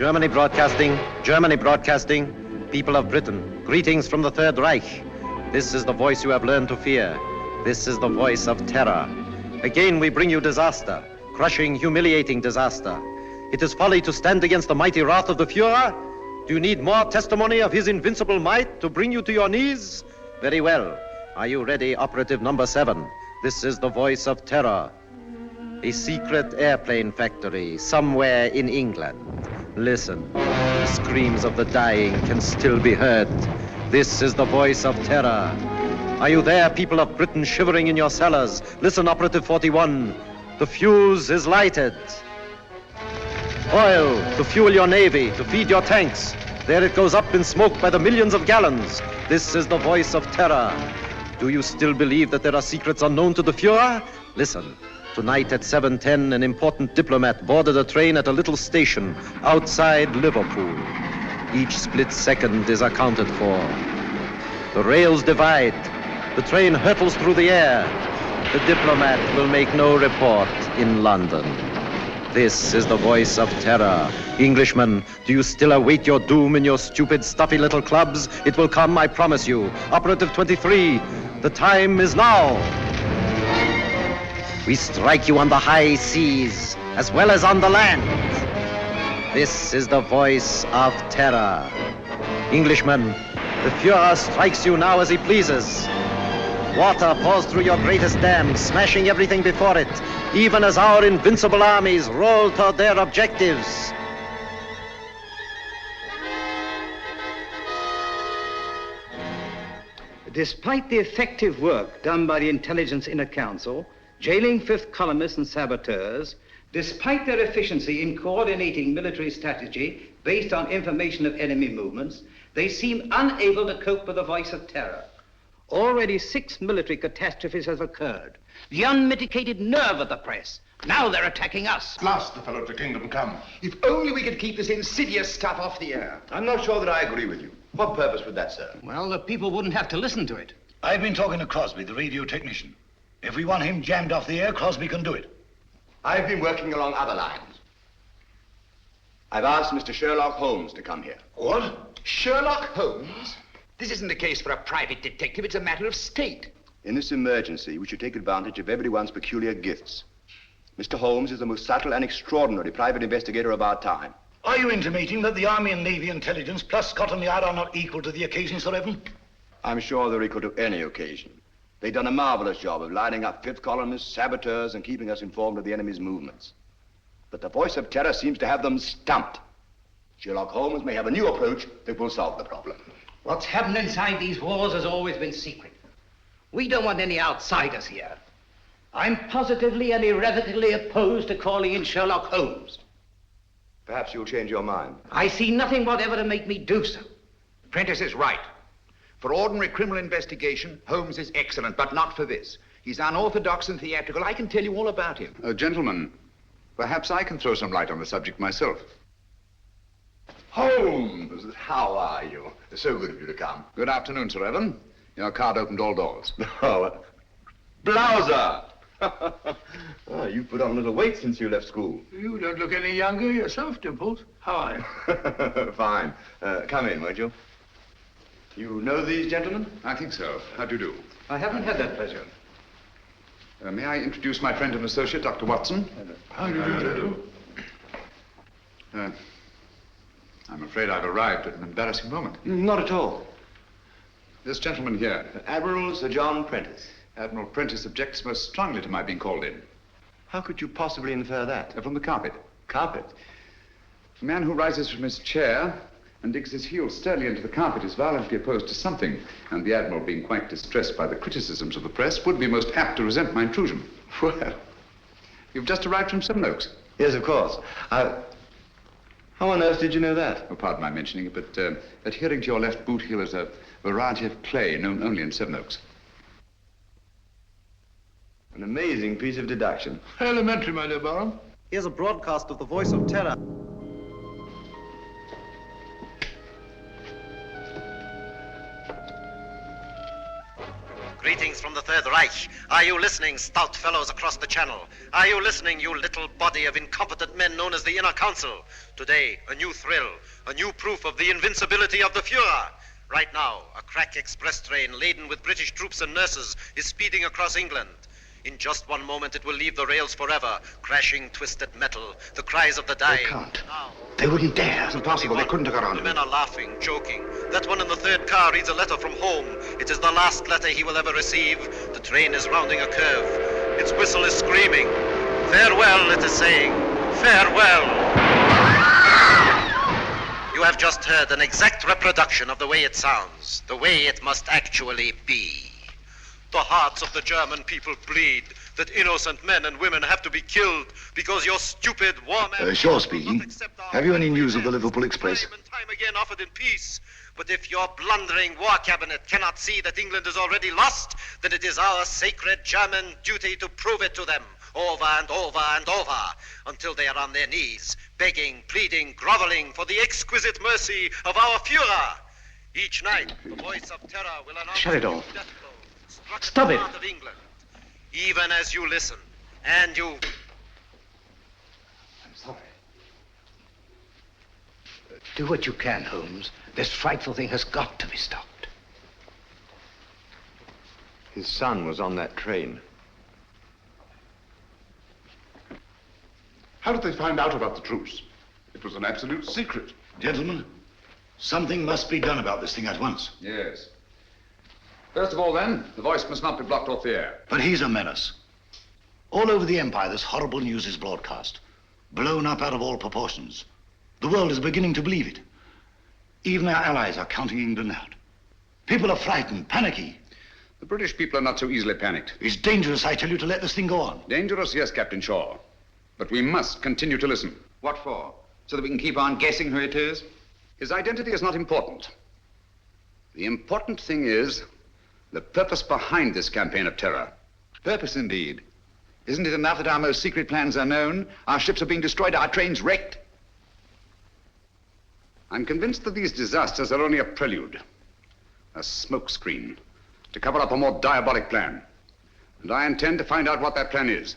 Germany broadcasting, people of Britain, greetings from the Third Reich. This is the voice you have learned to fear. This is the voice of terror. Again we bring you disaster, crushing, humiliating disaster. It is folly to stand against the mighty wrath of the Fuhrer. Do you need more testimony of his invincible might to bring you to your knees? Very well. Are you ready, operative number 7? This is the voice of terror. A secret airplane factory somewhere in England. Listen, the screams of the dying can still be heard. This is the voice of terror. Are you there, people of Britain, shivering in your cellars? Listen, operative 41. The fuse is lighted. Oil to fuel your navy, to feed your tanks. There it goes up in smoke by the millions of gallons. This is the voice of terror. Do you still believe that there are secrets unknown to the Fuhrer? Listen. Tonight at 7:10, an important diplomat boarded a train at a little station outside Liverpool. Each split second is accounted for. The rails divide. The train hurtles through the air. The diplomat will make no report in London. This is the voice of terror. Englishmen, do you still await your doom in your stupid, stuffy little clubs? It will come, I promise you. Operative 23, the time is now. We strike you on the high seas as well as on the land. This is the voice of terror. Englishmen, the Fuhrer strikes you now as he pleases. Water pours through your greatest dam, smashing everything before it, even as our invincible armies roll toward their objectives. Despite the effective work done by the Intelligence Inner Council, jailing fifth columnists and saboteurs, despite their efficiency in coordinating military strategy based on information of enemy movements, they seem unable to cope with the voice of terror. Already 6 military catastrophes have occurred. The unmitigated nerve of the press. Now they're attacking us. At last the fellow to kingdom come. If only we could keep this insidious stuff off the air. I'm not sure that I agree with you. What purpose would that serve? Well, the people wouldn't have to listen to it. I've been talking to Crosby, the radio technician. If we want him jammed off the air, Crosby can do it. I've been working along other lines. I've asked Mr. Sherlock Holmes to come here. What? Sherlock Holmes? This isn't a case for a private detective, it's a matter of state. In this emergency, we should take advantage of everyone's peculiar gifts. Mr. Holmes is the most subtle and extraordinary private investigator of our time. Are you intimating that the Army and Navy intelligence plus Scotland Yard are not equal to the occasion, Sir Evan? I'm sure they're equal to any occasion. They've done a marvelous job of lining up fifth columnists, saboteurs, and keeping us informed of the enemy's movements. But the voice of terror seems to have them stumped. Sherlock Holmes may have a new approach that will solve the problem. What's happened inside these walls has always been secret. We don't want any outsiders here. I'm positively and irrevocably opposed to calling in Sherlock Holmes. Perhaps you'll change your mind. I see nothing whatever to make me do so. Prentice is right. For ordinary criminal investigation, Holmes is excellent, but not for this. He's unorthodox and theatrical. I can tell you all about him. Gentlemen, perhaps I can throw some light on the subject myself. Holmes, how are you? So good of you to come. Good afternoon, Sir Evan. Your card opened all doors. Oh, Blouser! Oh, you've put on a little weight since you left school. You don't look any younger yourself, Dimples. How are you? Fine. Come in, won't you? You know these gentlemen? I think so. How do you do? I haven't had that pleasure. May I introduce my friend and associate, Dr. Watson? How do you do? I'm afraid I've arrived at an embarrassing moment. Not at all. This gentleman here, Admiral Sir John Prentice. Admiral Prentice, objects most strongly to my being called in. How could you possibly infer that? From the carpet. Carpet? A man who rises from his chair and digs his heels sternly into the carpet is violently opposed to something, and the Admiral, being quite distressed by the criticisms of the press, would be most apt to resent my intrusion. Well, You've just arrived from Sevenoaks. yes, of course. How on earth did you know that? Oh, pardon my mentioning it, but adhering to your left boot heel is a variety of clay known only in Sevenoaks. An amazing piece of deduction. Elementary, my dear Barham. Here's a broadcast of the Voice of Terror. Greetings from the Third Reich. Are you listening, stout fellows across the channel? Are you listening, you little body of incompetent men known as the Inner Council? Today, a new thrill, a new proof of the invincibility of the Fuhrer. Right now, a crack express train laden with British troops and nurses is speeding across England. In just one moment, it will leave the rails forever, crashing twisted metal, the cries of the dying. They can't. Now, They wouldn't dare. It's impossible. They couldn't have got on the to men it. are laughing, joking. That one in the third car reads a letter from home. It is the last letter he will ever receive. The train is rounding a curve. Its whistle is screaming. Farewell, it is saying. Farewell. You have just heard an exact reproduction of the way it sounds, the way it must actually be. The hearts of the German people bleed that innocent men and women have to be killed because your stupid war man... Shaw speaking. Have you any news of the Liverpool Express? Time and time again offered in peace. But if your blundering war cabinet cannot see that England is already lost, then it is our sacred German duty to prove it to them over and over and over until they are on their knees, begging, pleading, groveling for the exquisite mercy of our Führer. Each night, the Voice of Terror will announce... Shut it off. a new death blow, struck Stop the it. heart of England. Even as you listen, and you... I'm sorry. Do what you can, Holmes. This frightful thing has got to be stopped. His son was on that train. How did they find out about the truce? It was an absolute secret. Gentlemen, something must be done about this thing at once. Yes. First of all, then, the voice must not be blocked off the air. But he's a menace. All over the Empire, this horrible news is broadcast, blown up out of all proportions. The world is beginning to believe it. Even our allies are counting England out. People are frightened, panicky. The British people are not so easily panicked. It's dangerous, I tell you, to let this thing go on. Dangerous, yes, Captain Shaw. But we must continue to listen. What for? So that we can keep on guessing who it is? His identity is not important. The important thing is the purpose behind this campaign of terror. Purpose, indeed. Isn't it enough that our most secret plans are known? Our ships are being destroyed, our trains wrecked? I'm convinced that these disasters are only a prelude, a smokescreen, to cover up a more diabolic plan. And I intend to find out what that plan is.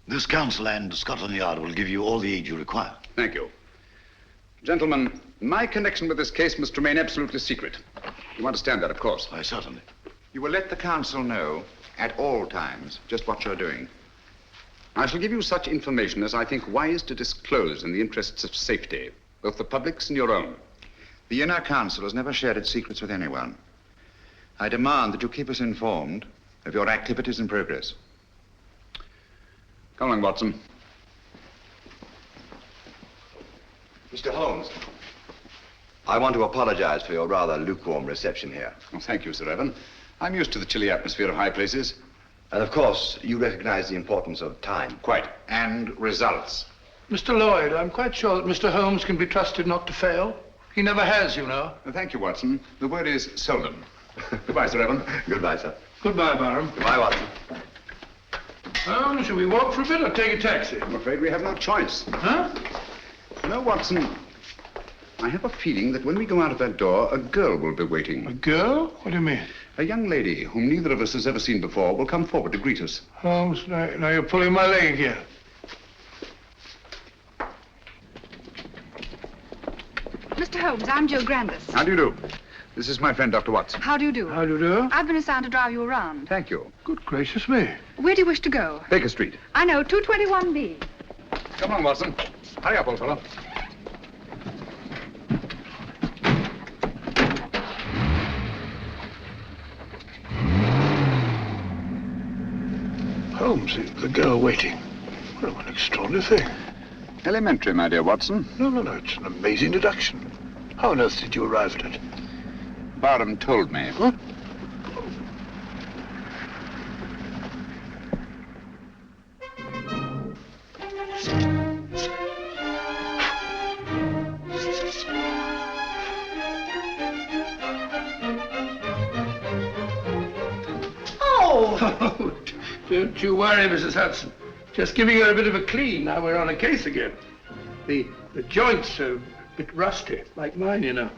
This council and Scotland Yard will give you all the aid you require. Thank you. Gentlemen, my connection with this case must remain absolutely secret. You understand that, of course. Why, certainly. You will let the council know at all times just what you're doing. I shall give you such information as I think wise to disclose in the interests of safety, both the public's and your own. The Inner Council has never shared its secrets with anyone. I demand that you keep us informed of your activities and progress. Come along, Watson. Mr. Holmes, I want to apologize for your rather lukewarm reception here. Well, thank you, Sir Evan. I'm used to the chilly atmosphere of high places. And of course, you recognize the importance of time. Quite. And results. Mr. Lloyd, I'm quite sure that Mr. Holmes can be trusted not to fail. He never has, you know. Thank you, Watson. The word is seldom. Goodbye, Sir Evan. Goodbye, sir. Goodbye, Barham. Goodbye, Watson. Shall we walk for a bit or take a taxi? I'm afraid we have no choice. Huh? You know, Watson, I have a feeling that when we go out of that door, a girl will be A waiting. girl? What do you mean? A young lady whom neither of us has ever seen before will come forward to greet us. Holmes, now you're pulling my leg again. Mr. Holmes, I'm Jill Grandis. How do you do? This is my friend, Dr. Watson. How do you do? How do you do? I've been assigned to drive you around. Thank you. Good gracious me. Where do you wish to go? Baker Street. I know, 221B. Come on, Watson. Hurry up, old fellow. Holmes, the girl waiting. What an extraordinary thing. Elementary, my dear Watson. No, it's an amazing deduction. How on earth did you arrive at it? Barham told me. Huh? Oh, don't you worry, Mrs. Hudson. Just giving her a bit of a clean. Now we're on a case again. The joints are a bit rusty, like mine, you know.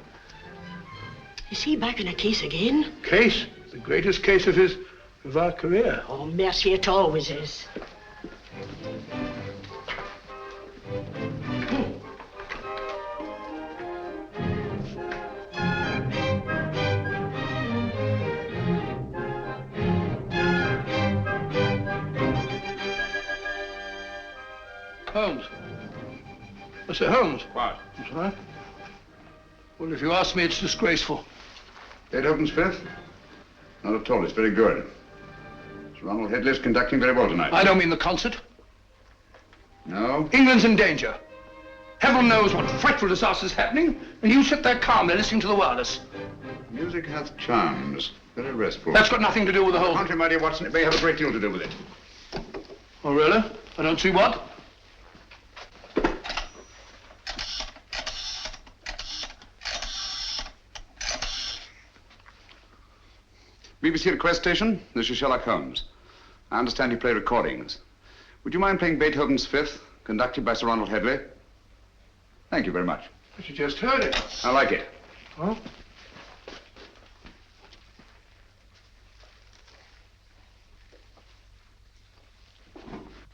Is he back in a case again? Case? The greatest case of our career. Oh, mercy, it always is. Holmes. Mr. Holmes. What? That's right. Well, if you ask me, it's disgraceful. Beethoven's Fifth? Not at all. It's very good. Sir Ronald Headley's conducting very well tonight. I don't mean the concert. No? England's in danger. Heaven knows what frightful disaster's happening, and you sit there calmly listening to the wireless. Music hath charms. Very restful. That's got nothing to do with the whole... Contrary, my dear Watson, it may have a great deal to do with it. Oh, really? I don't see what. BBC Request Station, this is Sherlock Holmes. I understand you play recordings. Would you mind playing Beethoven's Fifth, conducted by Sir Ronald Headley? Thank you very much. But you just heard it. I like it. Oh?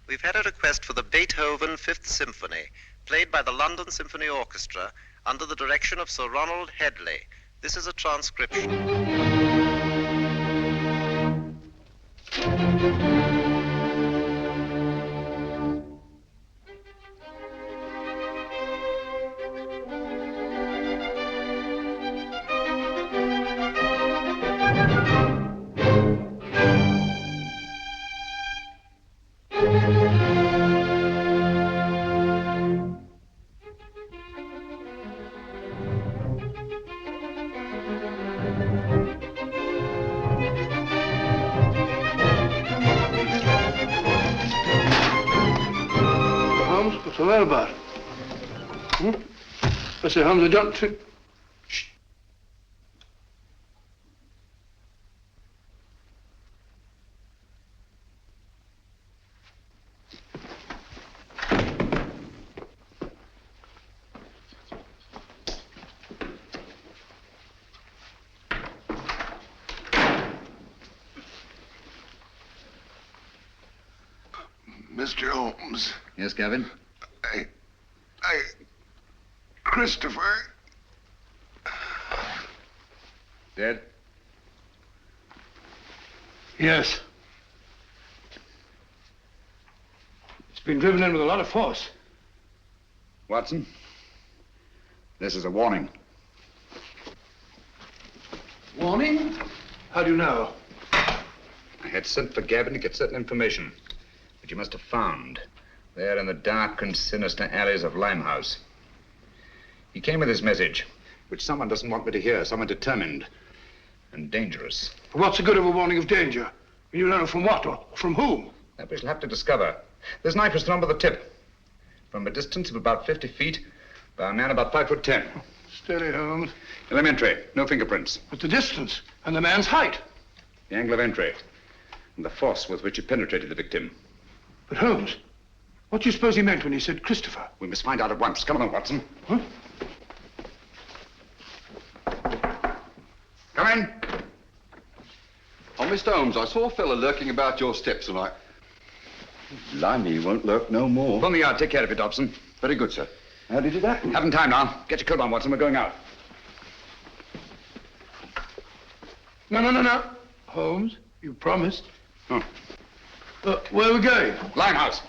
We've had a request for the Beethoven Fifth Symphony, played by the London Symphony Orchestra under the direction of Sir Ronald Headley. This is a transcription. What's all that about? Mr. Holmes, I don't... Shh. Mr. Holmes. Yes, Gavin? Christopher. Dead? Yes. It's been driven in with a lot of force. Watson, this is a warning. Warning? How do you know? I had sent for Gavin to get certain information, which you must have found there in the dark and sinister alleys of Limehouse. He came with his message, which someone doesn't want me to hear, someone determined and dangerous. What's the good of a warning of danger? You don't know from what or from whom? That we shall have to discover. This knife was thrown by the tip, from a distance of about 50 feet, by a man about 5'10". Steady, Holmes. Elementary. No fingerprints. But the distance and the man's height. The angle of entry. And the force with which it penetrated the victim. But Holmes, what do you suppose he meant when he said Christopher? We must find out at once. Come on, Watson. Huh? Come in. Oh, Mr. Holmes, I saw a fella lurking about your steps tonight. Blimey, he won't lurk no more. From the yard. Take care of it, Dobson. Very good, sir. How did it happen? Haven't time now. Get your coat on, Watson. We're going out. No. Holmes, you promised. Oh. Where are we going? Limehouse.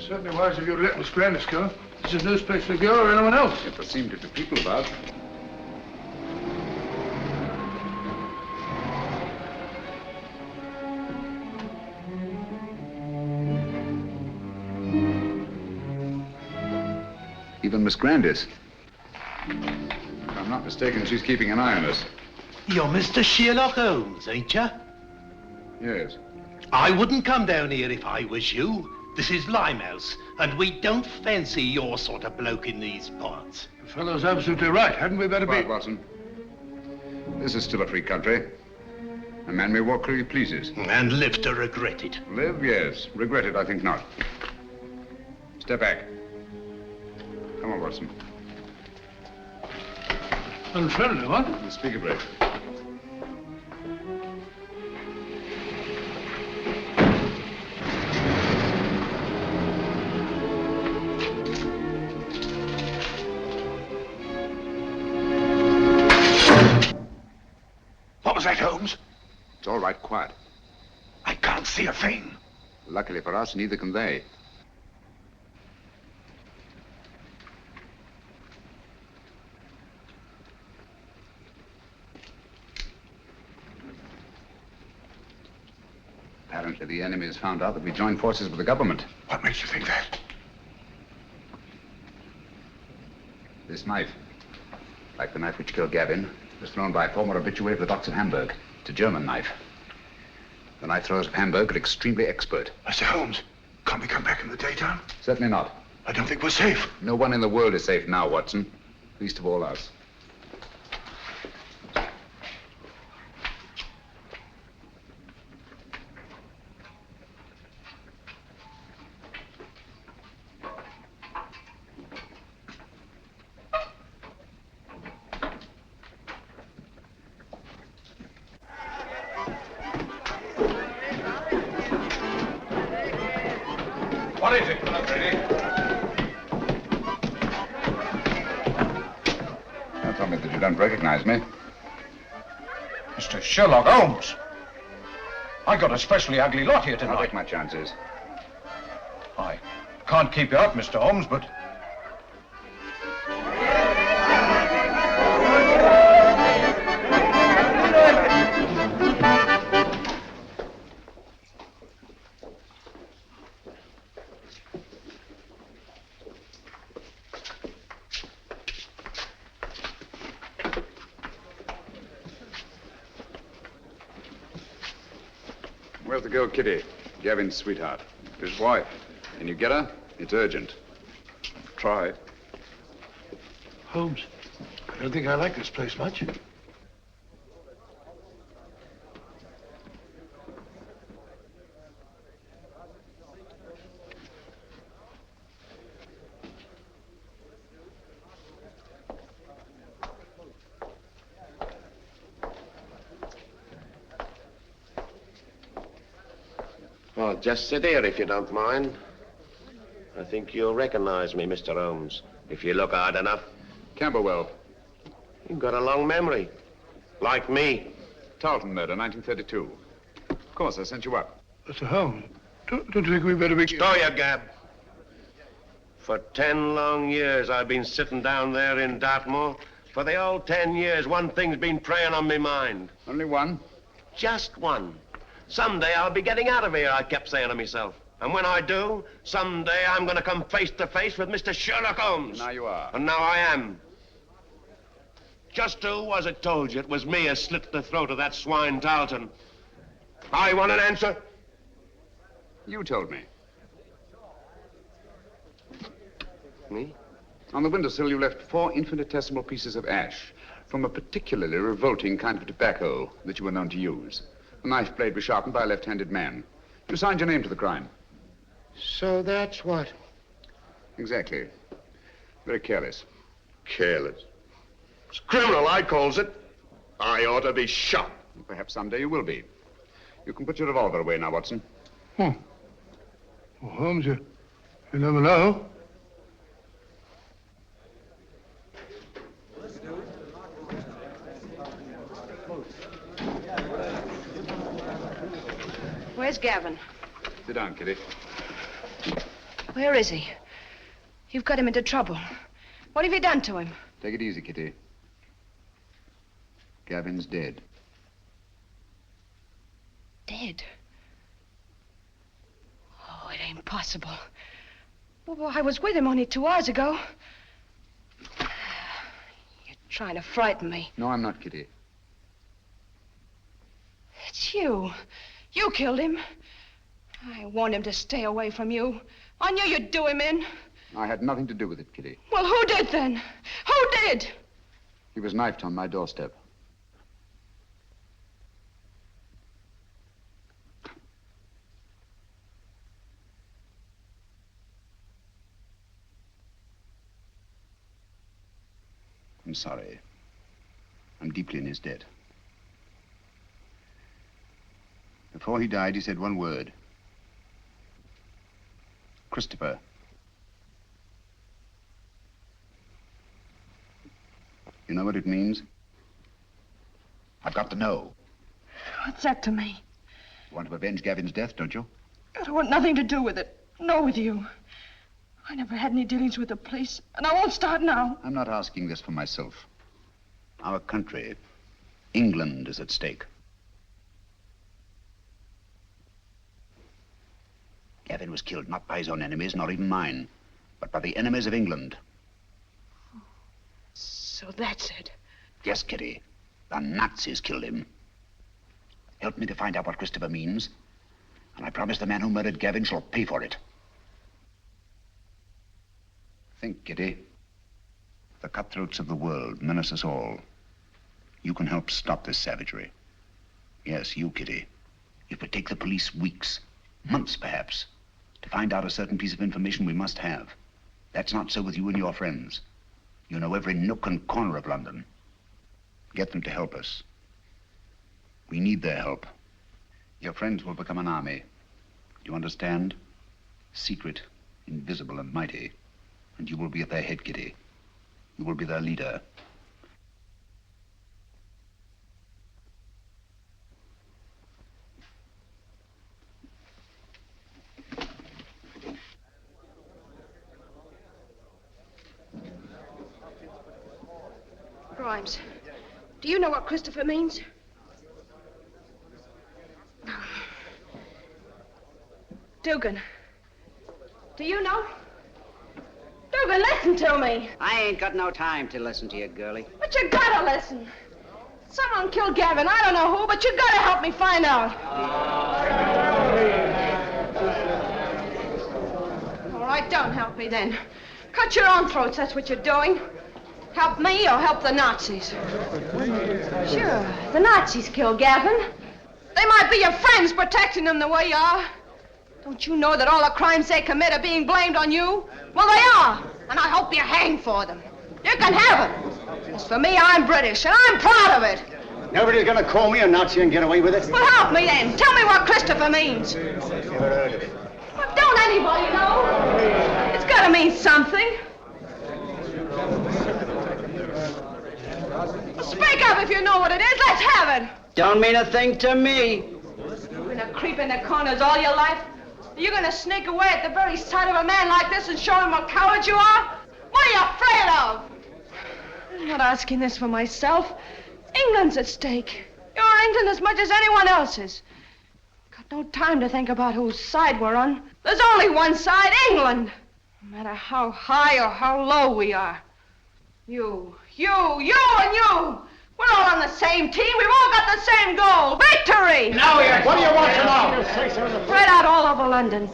Certainly wise of you to let Miss Grandis go. This is no place for the girl or anyone else. Yet there seem to be people about. Even Miss Grandis. If I'm not mistaken, she's keeping an eye on us. You're Mr. Sherlock Holmes, ain't you? Yes. I wouldn't come down here if I was you. This is Limehouse, and we don't fancy your sort of bloke in these parts. The fellow's absolutely right. Hadn't we better Quiet, be... Watson. This is still a free country. A man may walk where he pleases. And live to regret it. Live, yes. Regret it, I think not. Step back. Come on, Watson. Unfriendly, what? The speaker break. What was that, Holmes? It's all right, quiet. I can't see a thing. Luckily for us, neither can they. Apparently, the enemy has found out that we joined forces with the government. What makes you think that? This knife, like the knife which killed Gavin, was thrown by a former habitué of the docks of Hamburg. It's a German knife. The knife throwers of Hamburg are extremely expert. Mr. Holmes, can't we come back in the daytime? Certainly not. I don't think we're safe. No one in the world is safe now, Watson. Least of all us. What is it? Not ready. Don't tell me that you don't recognize me. Mr. Sherlock Holmes. I got a especially ugly lot here I'll tonight. take my chances. I can't keep you up, Mr. Holmes, but... Where's the girl, Kitty? Gavin's sweetheart. His wife. Can you get her? It's urgent. Try. Holmes, I don't think I like this place much. Well, just sit here if you don't mind. I think you'll recognize me, Mr. Holmes, if you look hard enough. Camberwell. You've got a long memory. Like me. Tarleton murder, 1932. Of course, I sent you up. Mr. Holmes, don't you think we better be... Stow your gab. For 10 long years, I've been sitting down there in Dartmoor, For the old 10 years, one thing's been preying on my mind. Only one? Just one. Someday I'll be getting out of here, I kept saying to myself. And when I do, someday I'm going to come face to face with Mr. Sherlock Holmes. Now you are. And now I am. Just who was it told you it was me who slit the throat of that swine Tarleton? I want an answer. You told me. Me? On the windowsill, you left 4 infinitesimal pieces of ash from a particularly revolting kind of tobacco that you were known to use. The knife blade was sharpened by a left-handed man. You signed your name to the crime. So that's what? Exactly. Very careless. Careless. It's criminal, I calls it. I ought to be shot. Perhaps someday you will be. You can put your revolver away now, Watson. Well, Holmes, you never know. Where's Gavin? Sit down, Kitty. Where is he? You've got him into trouble. What have you done to him? Take it easy, Kitty. Gavin's dead. Dead? Oh, it ain't possible. Well, I was with him only 2 hours ago. You're trying to frighten me. No, I'm not, Kitty. It's you. You killed him. I warned him to stay away from you. I knew you'd do him in. I had nothing to do with it, Kitty. Well, who did then? Who did? He was knifed on my doorstep. I'm sorry. I'm deeply in his debt. Before he died, he said one word. Christopher. You know what it means? I've got to know. What's that to me? You want to avenge Gavin's death, don't you? I don't want nothing to do with it. No, with you. I never had any dealings with the police, and I won't start now. I'm not asking this for myself. Our country, England, is at stake. Gavin was killed not by his own enemies, nor even mine, but by the enemies of England. So that's it. Yes, Kitty. The Nazis killed him. Help me to find out what Christopher means, and I promise the man who murdered Gavin shall pay for it. Think, Kitty. The cutthroats of the world menace us all. You can help stop this savagery. Yes, you, Kitty. It would take the police weeks, months perhaps, to find out a certain piece of information we must have. That's not so with you and your friends. You know every nook and corner of London. Get them to help us. We need their help. Your friends will become an army. Do you understand? Secret, invisible, and mighty. And you will be at their head, Kitty. You will be their leader. Grimes, do you know what Christopher means? Dugan, do you know? Dugan, listen to me. I ain't got no time to listen to you, girlie. But you gotta listen. Someone killed Gavin. I don't know who, but you gotta help me find out. All right, don't help me then. Cut your own throats, that's what you're doing. Help me or help the Nazis? Sure, the Nazis killed Gavin. They might be your friends protecting them the way you are. Don't you know that all the crimes they commit are being blamed on you? Well, they are, and I hope you hang for them. You can have it. As for me, I'm British, and I'm proud of it. Nobody's gonna call me a Nazi and get away with it. Well, help me then. Tell me what Christopher means. Never heard of it. Well, don't anybody know? It's gotta mean something. Speak up if you know what it is. Let's have it. Don't mean a thing to me. You're gonna creep in the corners all your life? You're gonna sneak away at the very sight of a man like this and show him what cowards you are? What are you afraid of? I'm not asking this for myself. England's at stake. You're England as much as anyone else's. Got no time to think about whose side we're on. There's only one side, England. No matter how high or how low we are. You, and you. We're all on the same team. We've all got the same goal. Victory! What do you want to know? Spread out all over London.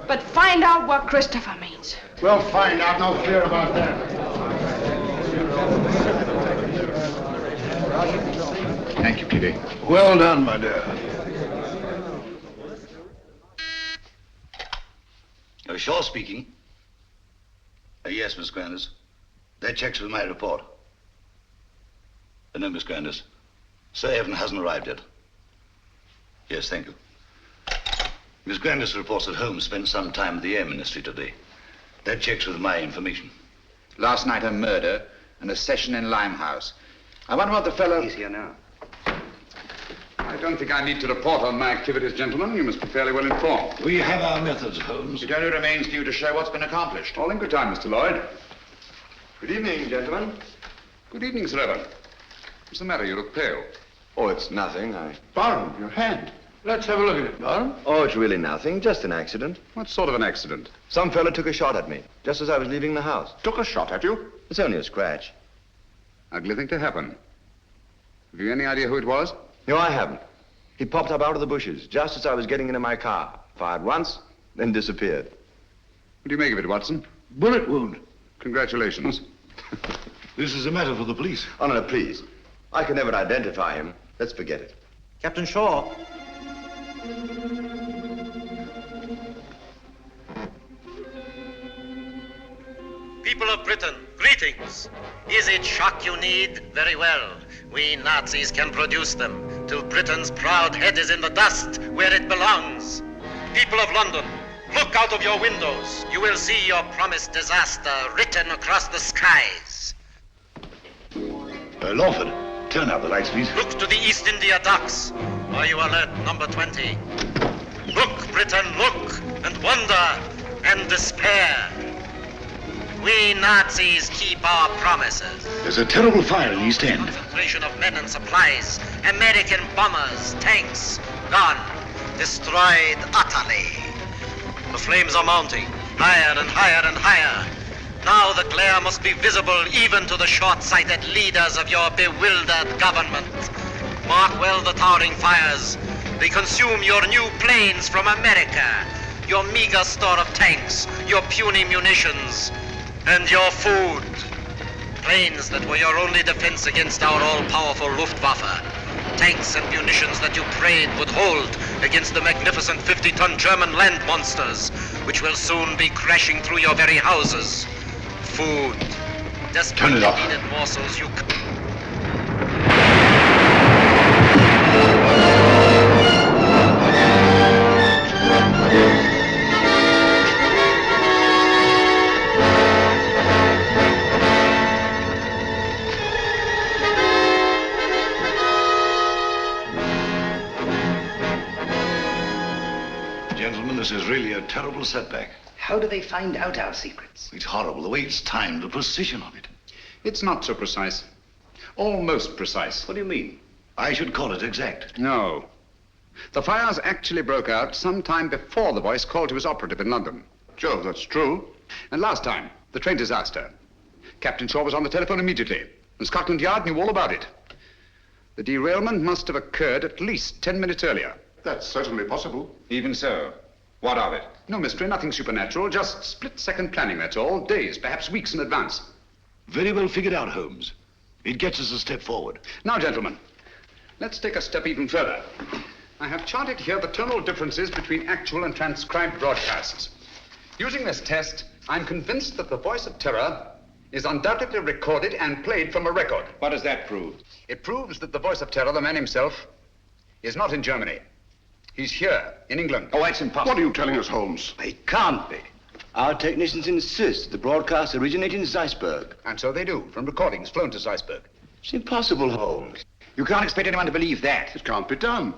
But find out what Christopher means. We'll find out. No fear about that. Thank you, Peavy. Well done, my dear. Shaw speaking. Yes, Miss Grandis. That checks with my report. No, Miss Grandis. Sir Evan hasn't arrived yet. Yes, thank you. Miss Grandis reports that Holmes spent some time at the Air Ministry today. That checks with my information. Last night a murder and a session in Limehouse. I wonder what the fellow... He's here now. I don't think I need to report on my activities, gentlemen. You must be fairly well informed. We have our methods, Holmes. It only remains for you to show what's been accomplished. All in good time, Mr. Lloyd. Good evening, gentlemen. Good evening, Sir Evan. What's the matter? You look pale. Oh, it's nothing. Barham, your hand. Let's have a look at it, Barham. Oh, it's really nothing. Just an accident. What sort of an accident? Some fella took a shot at me, just as I was leaving the house. Took a shot at you? It's only a scratch. Ugly thing to happen. Have you any idea who it was? No, I haven't. He popped up out of the bushes, just as I was getting into my car. Fired once, then disappeared. What do you make of it, Watson? Bullet wound. Congratulations. This is a matter for the police. Oh, no, please. I can never identify him. Let's forget it. Captain Shaw. People of Britain, greetings. Is it shock you need? Very well. We Nazis can produce them till Britain's proud head is in the dust where it belongs. People of London, look out of your windows. You will see your promised disaster written across the skies. Lawford, turn out the lights, please. Look to the East India docks. Are you alert, number 20? Look, Britain, look, and wonder, and despair. We Nazis keep our promises. There's a terrible fire in East End. Concentration of men and supplies. American bombers, tanks, gone. Destroyed utterly. The flames are mounting, higher and higher and higher. Now the glare must be visible even to the short-sighted leaders of your bewildered government. Mark well the towering fires. They consume your new planes from America, your meager store of tanks, your puny munitions, and your food. Planes that were your only defense against our all-powerful Luftwaffe. Tanks and munitions that you prayed would hold against the magnificent 50-ton German land monsters, which will soon be crashing through your very houses. Food. Desperately needed morsels you... Gentlemen, this is really a terrible setback. How do they find out our secrets? It's horrible, the way it's timed, the precision of it. It's not so precise. Almost precise. What do you mean? I should call it exact. No. The fires actually broke out sometime before the voice called to his operative in London. Jove, that's true. And last time, the train disaster. Captain Shaw was on the telephone immediately, and Scotland Yard knew all about it. The derailment must have occurred at least 10 minutes earlier. That's certainly possible. Even so. What of it? No mystery, nothing supernatural, just split-second planning, that's all. Days, perhaps weeks in advance. Very well figured out, Holmes. It gets us a step forward. Now, gentlemen, let's take a step even further. I have charted here the tonal differences between actual and transcribed broadcasts. Using this test, I'm convinced that the voice of terror is undoubtedly recorded and played from a record. What does that prove? It proves that the voice of terror, the man himself, is not in Germany. He's here, in England. Oh, that's impossible. What are you telling us, Holmes? It can't be. Our technicians insist the broadcasts originate in Zeisberg. And so they do, from recordings flown to Zeisberg. It's impossible, Holmes. You can't expect anyone to believe that. It can't be done.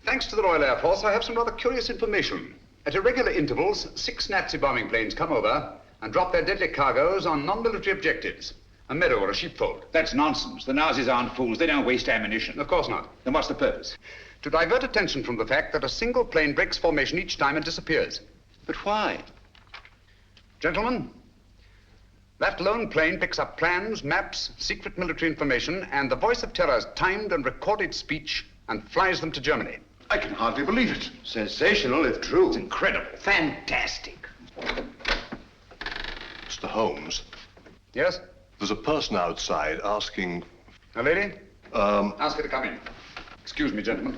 Thanks to the Royal Air Force, I have some rather curious information. At irregular intervals, 6 Nazi bombing planes come over and drop their deadly cargoes on non-military objectives. A meadow or a sheepfold. That's nonsense. The Nazis aren't fools. They don't waste ammunition. Of course not. Then what's the purpose? To divert attention from the fact that a single plane breaks formation each time and disappears. But why? Gentlemen, that lone plane picks up plans, maps, secret military information, and the Voice of Terror's timed and recorded speech and flies them to Germany. I can hardly believe it. Sensational, if true. It's incredible. Fantastic. Mr. Holmes, Yes? there's a person outside asking... A lady? Um, Ask her to come in. Excuse me, gentlemen.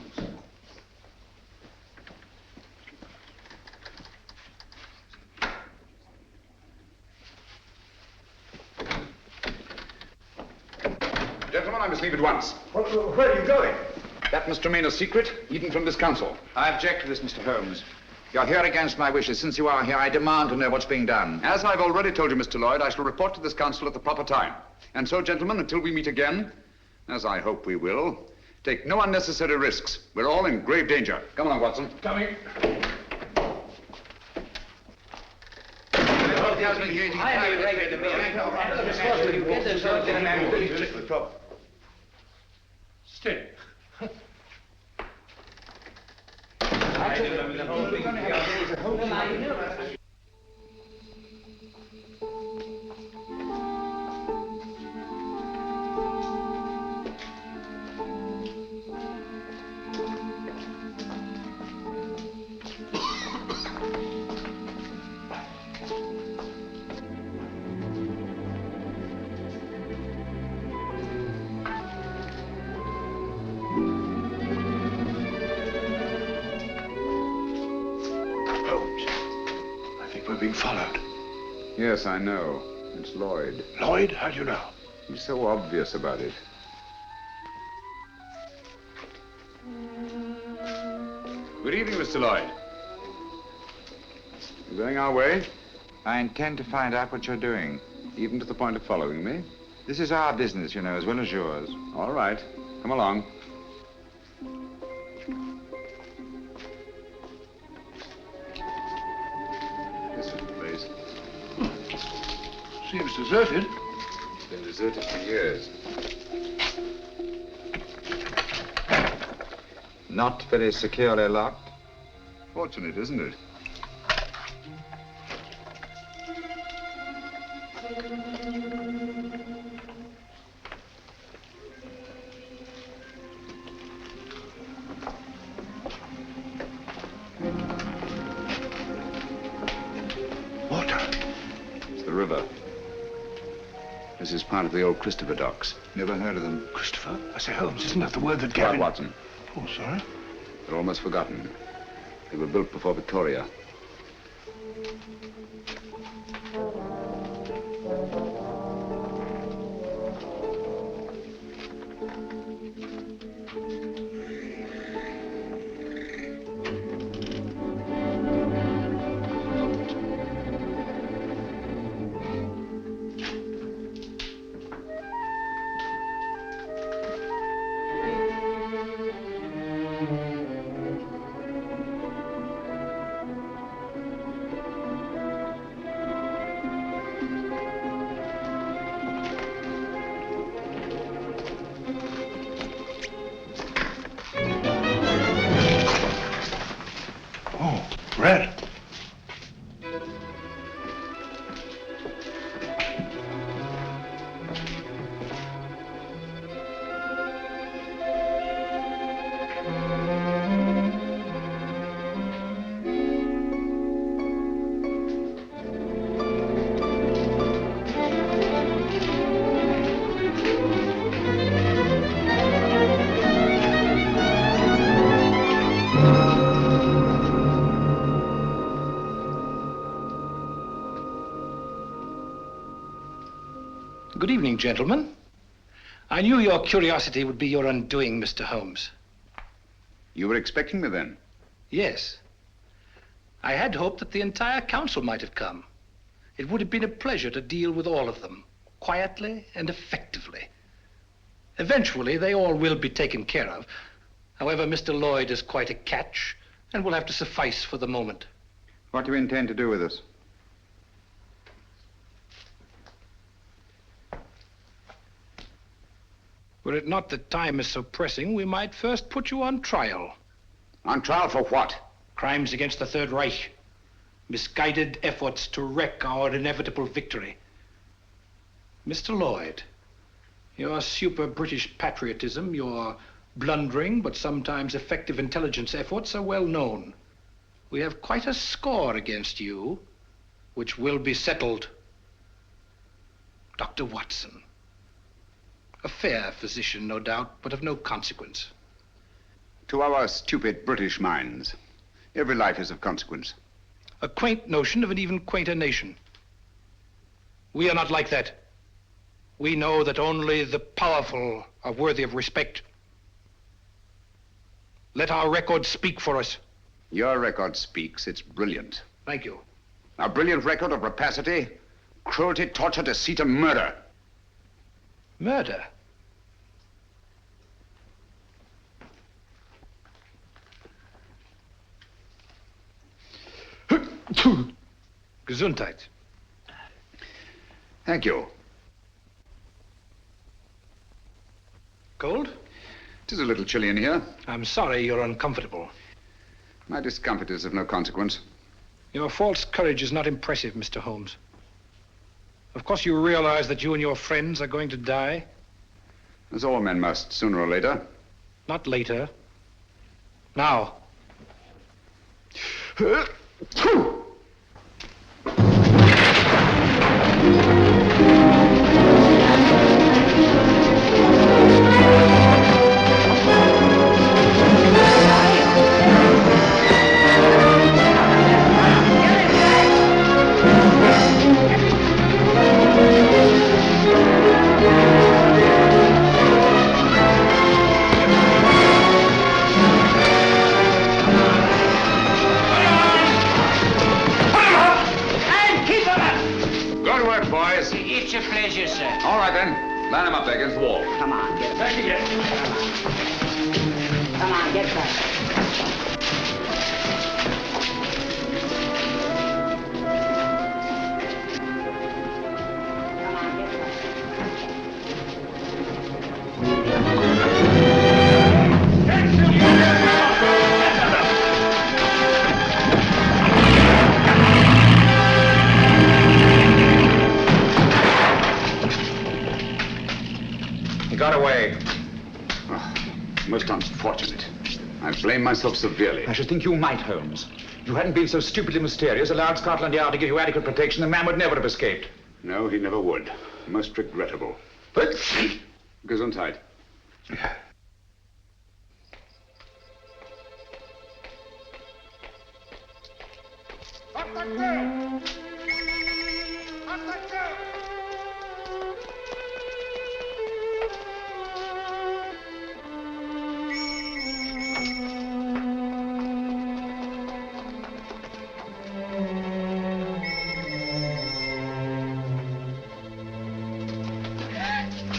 Gentlemen, I must leave at once. Where are you going? That must remain a secret, even from this council. I object to this, Mr. Holmes. You're here against my wishes. Since you are here, I demand to know what's being done. As I've already told you, Mr. Lloyd, I shall report to this council at the proper time. And so, gentlemen, until we meet again, as I hope we will, take no unnecessary risks. We're all in grave danger. Come along, Watson. Coming. Stay. We're being followed. Yes, I know. It's Lloyd. Lloyd, how do you know? He's so obvious about it. Good evening, Mr. Lloyd. You going our way? I intend to find out what you're doing. Even to the point of following me? This is our business, you know, as well as yours. All right. Come along. This is the place. Seems deserted. It's been deserted for years. Not very securely locked. Fortunate, isn't it? River. This is part of the old Christopher docks. Never heard of them? Christopher? I say, Holmes, isn't that the word that Gavin... Watson. Oh, sorry. They're almost forgotten. They were built before Victoria. Red. Good evening, gentlemen. I knew your curiosity would be your undoing, Mr. Holmes. You were expecting me then? Yes. I had hoped that the entire council might have come. It would have been a pleasure to deal with all of them, quietly and effectively. Eventually, they all will be taken care of. However, Mr. Lloyd is quite a catch and will have to suffice for the moment. What do you intend to do with us? Were it not that time is so pressing, we might first put you on trial. On trial for what? Crimes against the Third Reich. Misguided efforts to wreck our inevitable victory. Mr. Lloyd, your super-British patriotism, your blundering but sometimes effective intelligence efforts are well known. We have quite a score against you, which will be settled. Dr. Watson. A fair physician, no doubt, but of no consequence. To our stupid British minds, every life is of consequence. A quaint notion of an even quainter nation. We are not like that. We know that only the powerful are worthy of respect. Let our record speak for us. Your record speaks. It's brilliant. Thank you. A brilliant record of rapacity, cruelty, torture, deceit, and murder. Murder? Gesundheit. Thank you. Cold? It is a little chilly in here. I'm sorry you're uncomfortable. My discomfort is of no consequence. Your false courage is not impressive, Mr. Holmes. Of course you realize that you and your friends are going to die? As all men must, sooner or later. Not later. Now. It's a pleasure, sir. All right, then. Line him up there against the wall. Come on, get back again. Come on, get back. He got away. Oh, most unfortunate. I blame myself severely. I should think you might, Holmes. If you hadn't been so stupidly mysterious, allowed Scotland Yard to give you adequate protection, the man would never have escaped. No, he never would. Most regrettable. Gesundheit.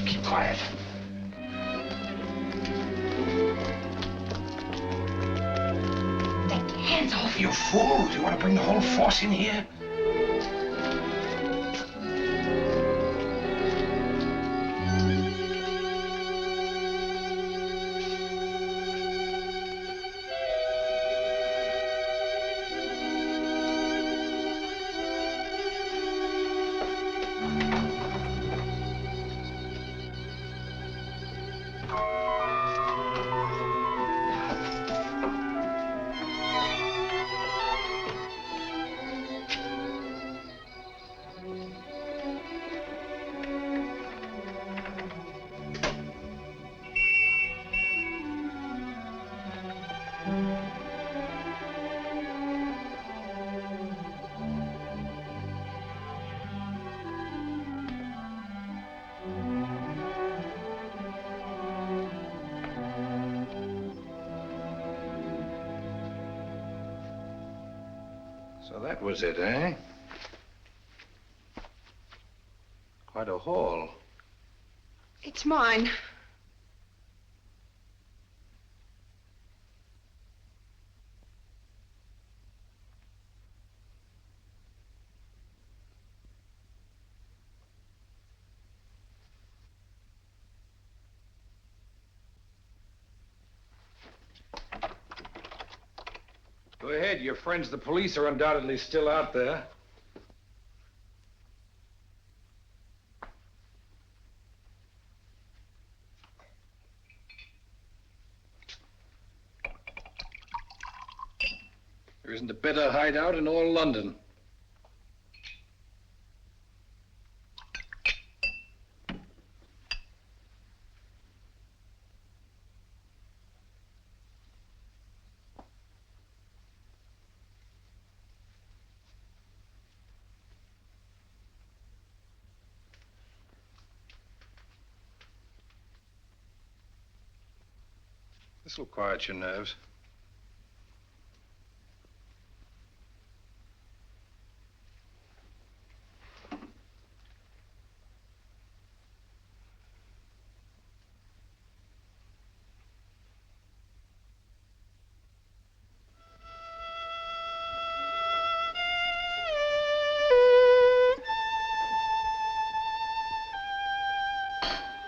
Keep quiet. Hands off, you fool! Do you want to bring the whole force in here? So that was it, eh? Quite a haul. It's mine. Go ahead. Your friends, the police, are undoubtedly still out there. There isn't a better hideout in all London. This'll quiet your nerves.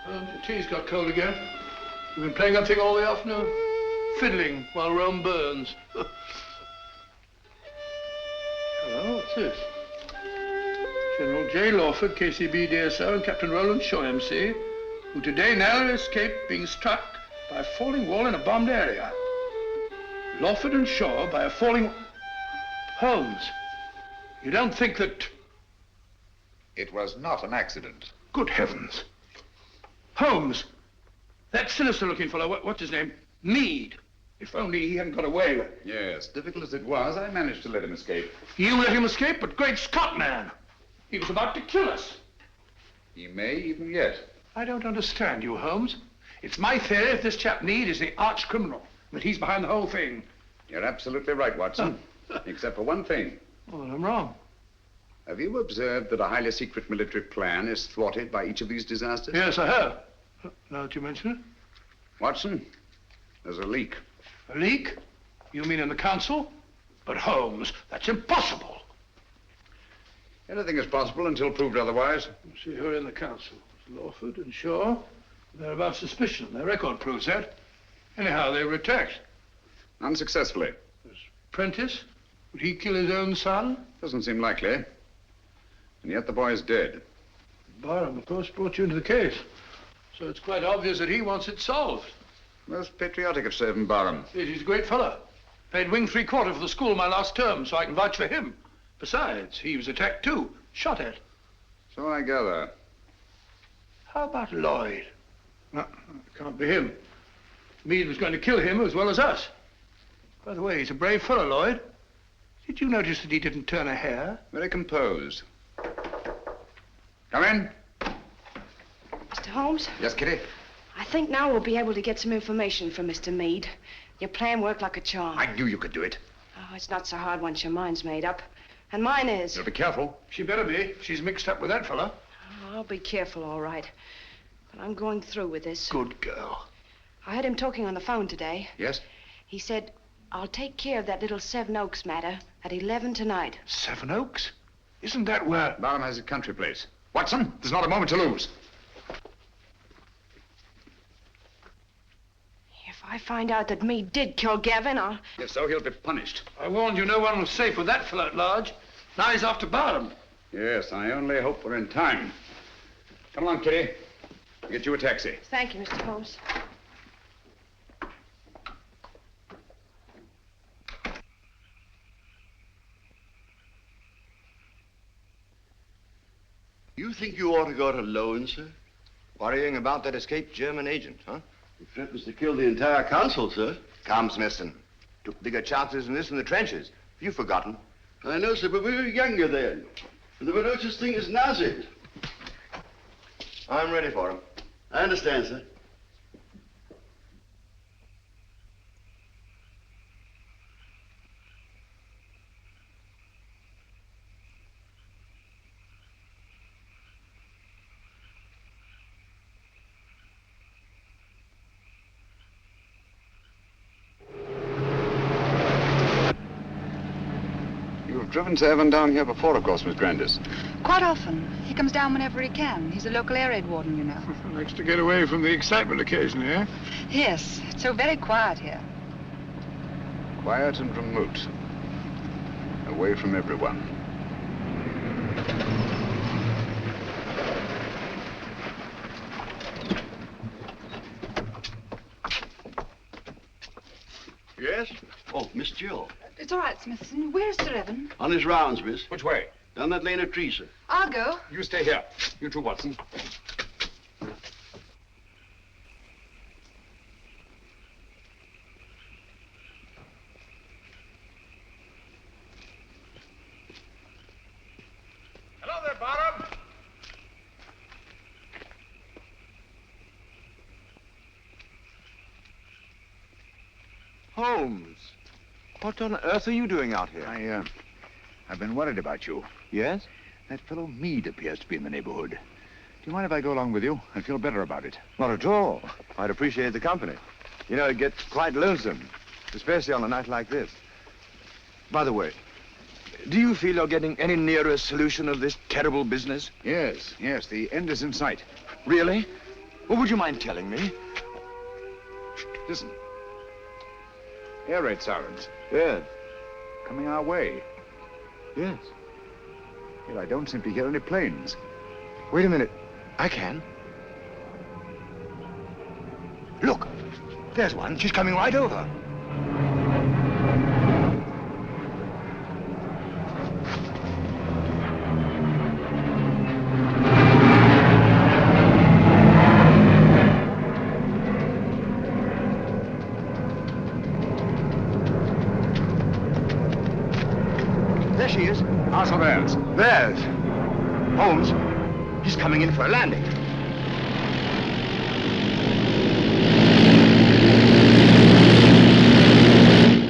The tea's got cold again. You've been playing that thing all the afternoon? Fiddling while Rome burns. Hello, what's this? General J. Lawford, KCB DSO, and Captain Roland Shaw, MC, who today narrowly escaped being struck by a falling wall in a bombed area. Lawford and Shaw by a falling... Holmes, you don't think that... It was not an accident. Good heavens. Holmes, that sinister-looking fellow, what's his name? Meade. If only he hadn't got away. Yes, difficult as it was, I managed to let him escape. You let him escape? But great Scott, man! He was about to kill us. He may even yet. I don't understand you, Holmes. It's my theory that this chap Meade is the arch criminal, that he's behind the whole thing. You're absolutely right, Watson. Except for one thing. Oh, I'm wrong. Have you observed that a highly secret military plan is thwarted by each of these disasters? Yes, I have. Now that you mention it. Watson, there's a leak. A leak? You mean in the council? But Holmes, that's impossible. Anything is possible until proved otherwise. Let's see who are in the council. It's Lawford and Shaw. They're above suspicion. Their record proves that. Anyhow, they were attacked. Unsuccessfully. There's Prentice. Would he kill his own son? Doesn't seem likely. And yet the boy is dead. Barham, of course, brought you into the case. So it's quite obvious that he wants it solved. Most patriotic of Sir Barham. Yes, he's a great fellow. Paid wing 3/4 for the school my last term, so I can vouch for him. Besides, he was attacked too, shot at. So I gather. How about Lloyd? No, it can't be him. Meade was going to kill him as well as us. By the way, he's a brave fellow, Lloyd. Did you notice that he didn't turn a hair? Very composed. Come in. Mr. Holmes? Yes, Kitty? I think now we'll be able to get some information from Mr. Meade. Your plan worked like a charm. I knew you could do it. Oh, it's not so hard once your mind's made up. And mine is. You'll be careful. She better be. She's mixed up with that fella. Oh, I'll be careful, all right. But I'm going through with this. Good girl. I heard him talking on the phone today. Yes? He said, I'll take care of that little Seven Oaks matter at 11 tonight. Seven Oaks? Isn't that where... Barham has a country place. Watson, there's not a moment to lose. If I find out that Meade did kill Gavin, I'll... If so, he'll be punished. I warned you no one was safe with that fellow at large. Now he's after Barham. Yes, I only hope we're in time. Come along, Kitty. I'll get you a taxi. Thank you, Mr. Holmes. You think you ought to go it alone, sir? Worrying about that escaped German agent, huh? He threatens to kill the entire council, sir. Come, Smithson. Took bigger chances than this in the trenches. You've forgotten. I know, sir, but we were younger then. And there were no such thing as Nazis. I'm ready for him. I understand, sir. You've driven Sir Evan down here before, of course, Miss Grandis. Quite often. He comes down whenever he can. He's a local air raid warden, you know. Likes to get away from the excitement occasionally, eh? Yes. It's so very quiet here. Quiet and remote. away from everyone. Yes? Oh, Miss Jill. It's all right, Smithson. Where's Sir Evan? On his rounds, miss. Which way? Down that lane of trees, sir. I'll go. You stay here. You too, Watson. Hello there, Barham. Holmes, what on earth are you doing out here? I've been worried about you. Yes? That fellow Meade appears to be in the neighborhood. Do you mind if I go along with you? I feel better about it. Not at all. I'd appreciate the company. You know, it gets quite lonesome, especially on a night like this. By the way, do you feel you're getting any nearer a solution of this terrible business? Yes, the end is in sight. Really? Well, would you mind telling me? Listen. Air raid sirens. Yes. Coming our way. Yes. Yet I don't seem to hear any planes. Wait a minute. I can. Look. There's one. She's coming right over. There she is. How's theirs? Theirs. Holmes, he's coming in for a landing.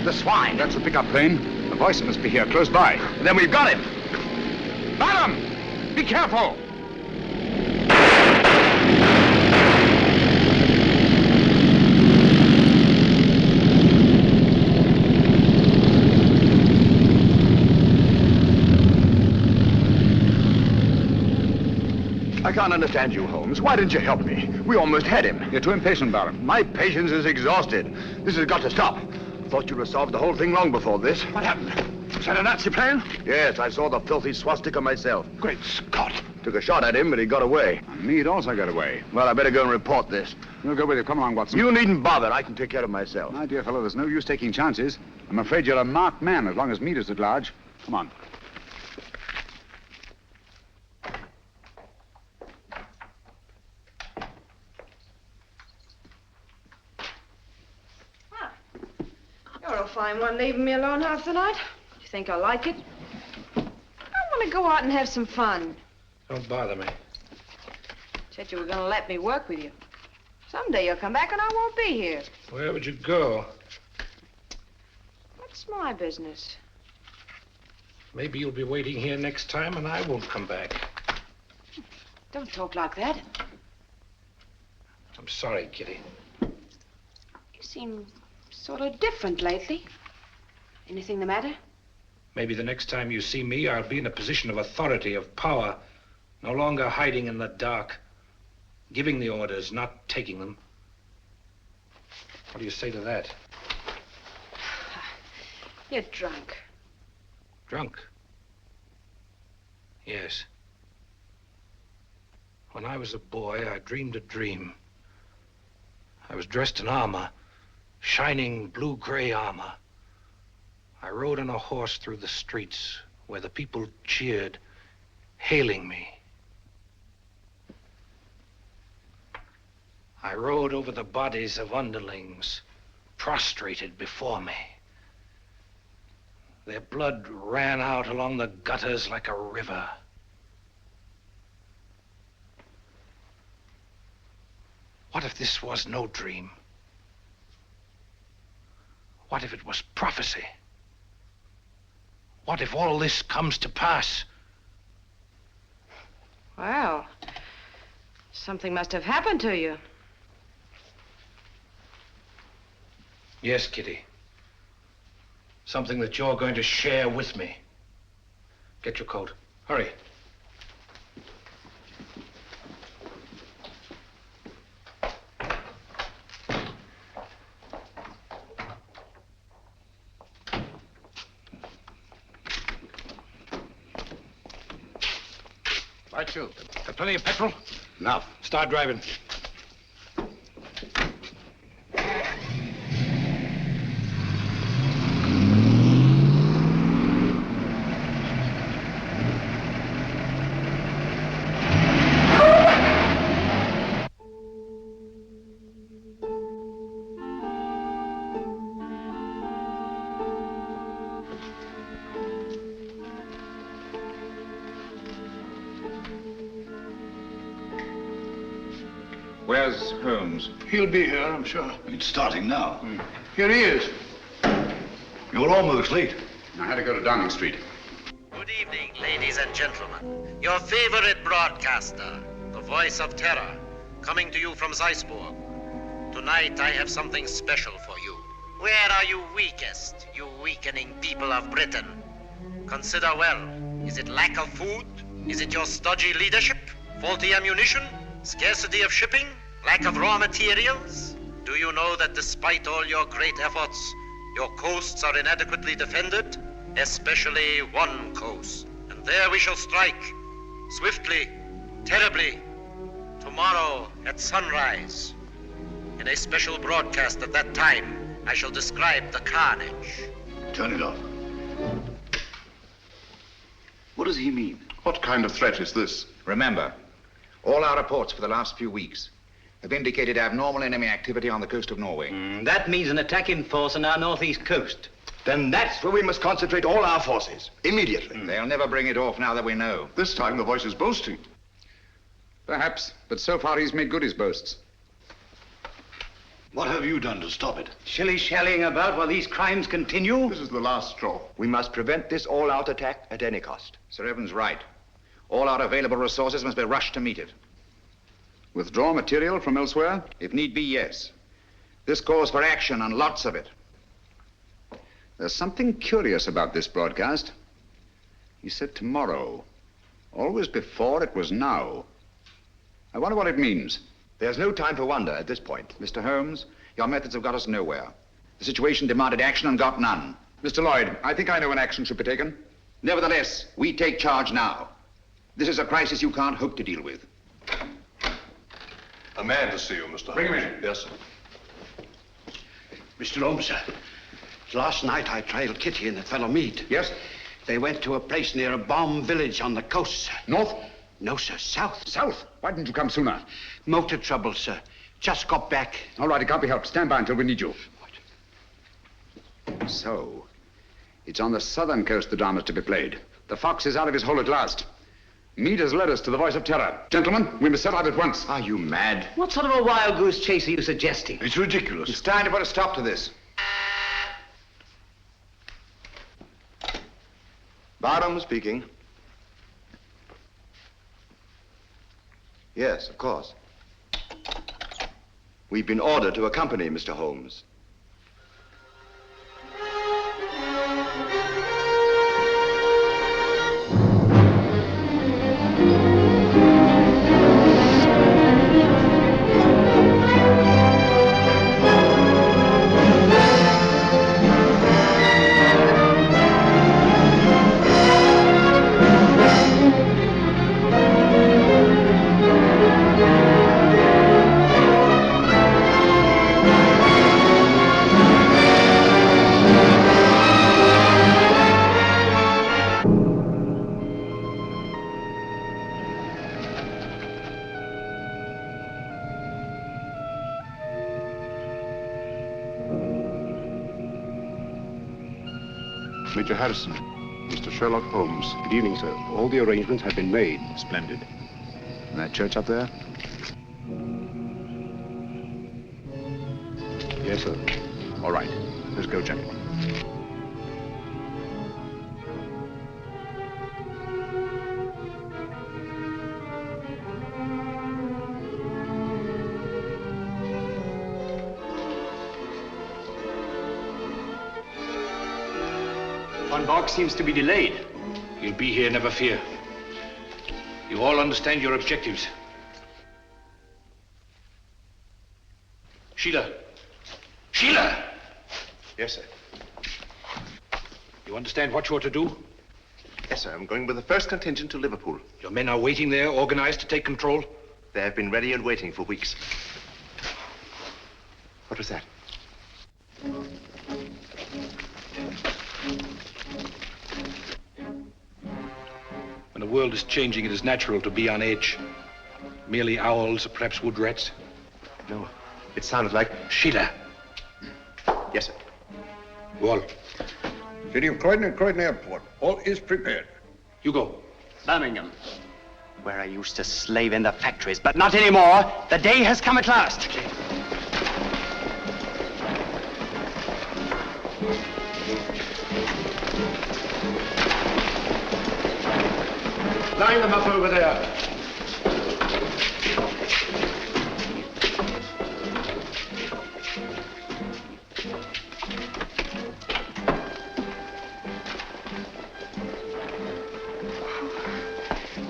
The swine. That's the pickup plane. The voice must be here, close by. And then we've got him. Barham! Be careful! I can't understand you, Holmes. Why didn't you help me? We almost had him. You're too impatient, Barham. My patience is exhausted. This has got to stop. Thought you'd have solved the whole thing long before this. What happened? Was that a Nazi plane? Yes, I saw the filthy swastika myself. Great Scott. Took a shot at him, but he got away. Meade also got away. Well, I better go and report this. We'll go with you. Come along, Watson. You needn't bother. I can take care of myself. My dear fellow, there's no use taking chances. I'm afraid you're a marked man as long as Meade is at large. Come on. You're a fine one, leaving me alone half the night. Do you think I like it? I want to go out and have some fun. Don't bother me. Said you were going to let me work with you. Someday you'll come back and I won't be here. Where would you go? What's my business? Maybe you'll be waiting here next time and I won't come back. Don't talk like that. I'm sorry, Kitty. You seem sort of different lately. Anything the matter? Maybe the next time you see me, I'll be in a position of authority, of power. No longer hiding in the dark. Giving the orders, not taking them. What do you say to that? You're drunk. Drunk? Yes. When I was a boy, I dreamed a dream. I was dressed in armor, shining blue-gray armor. I rode on a horse through the streets where the people cheered, hailing me. I rode over the bodies of underlings, prostrated before me. Their blood ran out along the gutters like a river. What if this was no dream? What if it was prophecy? What if all this comes to pass? Well, something must have happened to you. Yes, Kitty. Something that you're going to share with me. Get your coat. Hurry. Right, you. Got plenty of petrol? Enough. Start driving. Where's Holmes? He'll be here, I'm sure. It's starting now. Here he is. You're almost late. I had to go to Downing Street. Good evening, ladies and gentlemen. Your favorite broadcaster, the voice of terror, coming to you from Zeisburg. Tonight I have something special for you. Where are you weakest, you weakening people of Britain? Consider well. Is it lack of food? Is it your stodgy leadership? Faulty ammunition? Scarcity of shipping? Lack of raw materials? Do you know that despite all your great efforts, your coasts are inadequately defended? Especially one coast. And there we shall strike. Swiftly, terribly. Tomorrow at sunrise. In a special broadcast at that time, I shall describe the carnage. Turn it off. What does he mean? What kind of threat is this? Remember, all our reports for the last few weeks have indicated abnormal enemy activity on the coast of Norway. That means an attack in force on our northeast coast. Then that's where we must concentrate all our forces, immediately. They'll never bring it off now that we know. This time the voice is boasting. Perhaps, but so far he's made good his boasts. What have you done to stop it? Shilly-shallying about while these crimes continue? This is the last straw. We must prevent this all-out attack at any cost. Sir Evans' right. All our available resources must be rushed to meet it. Withdraw material from elsewhere? If need be, yes. This calls for action, and lots of it. There's something curious about this broadcast. He said tomorrow. Always before it was now. I wonder what it means. There's no time for wonder at this point. Mr. Holmes, your methods have got us nowhere. The situation demanded action and got none. Mr. Lloyd, I think I know when action should be taken. Nevertheless, we take charge now. This is a crisis you can't hope to deal with. A man to see you, Mr. Holmes. Bring him in. Yes, sir. Mr. Holmes, sir. Last night I trailed Kitty and that fellow Mead. Yes? They went to a place near a bomb village on the coast, sir. North? No, sir, south. South? Why didn't you come sooner? Motor trouble, sir. Just got back. All right, it can't be helped. Stand by until we need you. What? So, it's on the southern coast the drama's to be played. The fox is out of his hole at last. Meade has led us to the voice of terror. Gentlemen, we must set out at once. Are you mad? What sort of a wild goose chase are you suggesting? It's ridiculous. It's time to put a stop to this. Barham speaking. Yes, of course. We've been ordered to accompany Mr. Holmes. Major Harrison, Mr. Sherlock Holmes. Good evening, sir. All the arrangements have been made. Splendid. And that church up there? Yes, sir. All right. Let's go, gentlemen. Von Bock seems to be delayed. He'll be here, never fear. You all understand your objectives. Sheila. Sheila! Yes, sir. You understand what you're to do? Yes, sir. I'm going with the first contingent to Liverpool. Your men are waiting there, organized to take control? They have been ready and waiting for weeks. What was that? When the world is changing, it is natural to be on edge. Merely owls or perhaps wood rats. No, it sounded like... Sheila. Yes, sir. Go on. City of Croydon and Croydon Airport. All is prepared. You go. Birmingham, where I used to slave in the factories, but not anymore. The day has come at last. Line them up over there.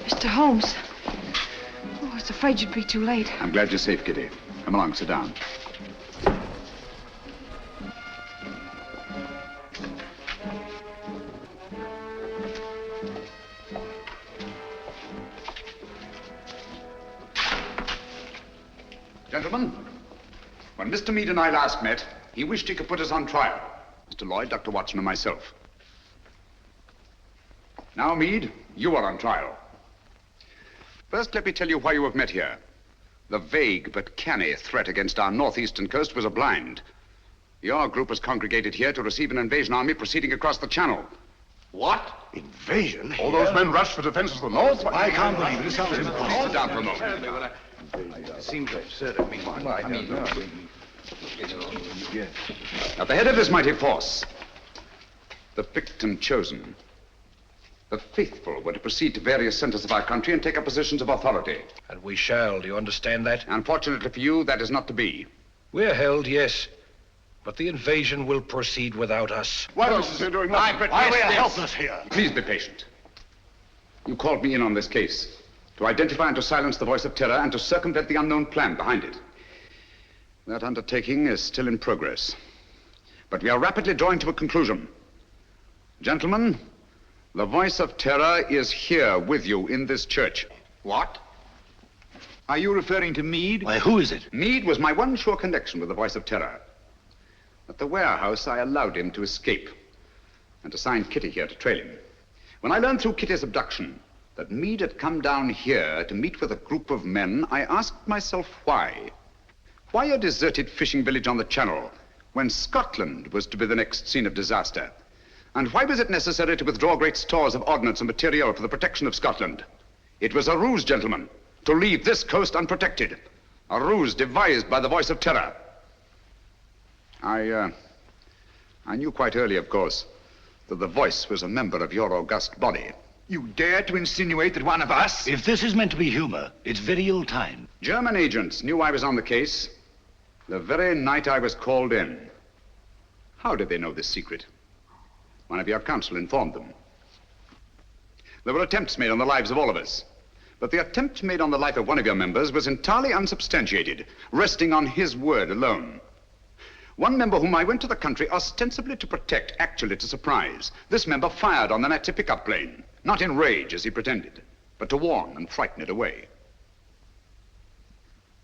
Mr. Holmes. Oh, I was afraid you'd be too late. I'm glad you're safe, Kitty. Come along, sit down. Gentlemen, when Mr. Meade and I last met, he wished he could put us on trial. Mr. Lloyd, Dr. Watson, and myself. Now, Meade, you are on trial. First, let me tell you why you have met here. The vague but canny threat against our northeastern coast was a blind. Your group was congregated here to receive an invasion army proceeding across the channel. What? Invasion? All those men rushed for defense of the north? I can't believe it. This sounds impossible. Sit down for a moment. It seems absurd of me. At the head of this mighty force, the picked and chosen, the faithful were to proceed to various centers of our country and take up positions of authority. And we shall, do you understand that? Unfortunately for you, that is not to be. We're held, yes. But the invasion will proceed without us. What else is there doing nothing? Why are we helpless here? Please be patient. You called me in on this case to identify and to silence the voice of terror and to circumvent the unknown plan behind it. That undertaking is still in progress. But we are rapidly drawing to a conclusion. Gentlemen, the voice of terror is here with you in this church. What? Are you referring to Meade? Why, who is it? Meade was my one sure connection with the voice of terror. At the warehouse, I allowed him to escape and assigned Kitty here to trail him. When I learned through Kitty's abduction that Meade had come down here to meet with a group of men, I asked myself why. Why a deserted fishing village on the Channel when Scotland was to be the next scene of disaster? And why was it necessary to withdraw great stores of ordnance and material for the protection of Scotland? It was a ruse, gentlemen, to leave this coast unprotected. A ruse devised by the voice of terror. I knew quite early, of course, that the voice was a member of your august body. You dare to insinuate that one of us? If this is meant to be humor, it's very ill-timed. German agents knew I was on the case the very night I was called in. How did they know this secret? One of your counsel informed them. There were attempts made on the lives of all of us. But the attempt made on the life of one of your members was entirely unsubstantiated, resting on his word alone. One member whom I went to the country ostensibly to protect, actually to surprise. This member fired on the Nazi pickup plane, not in rage as he pretended, but to warn and frighten it away.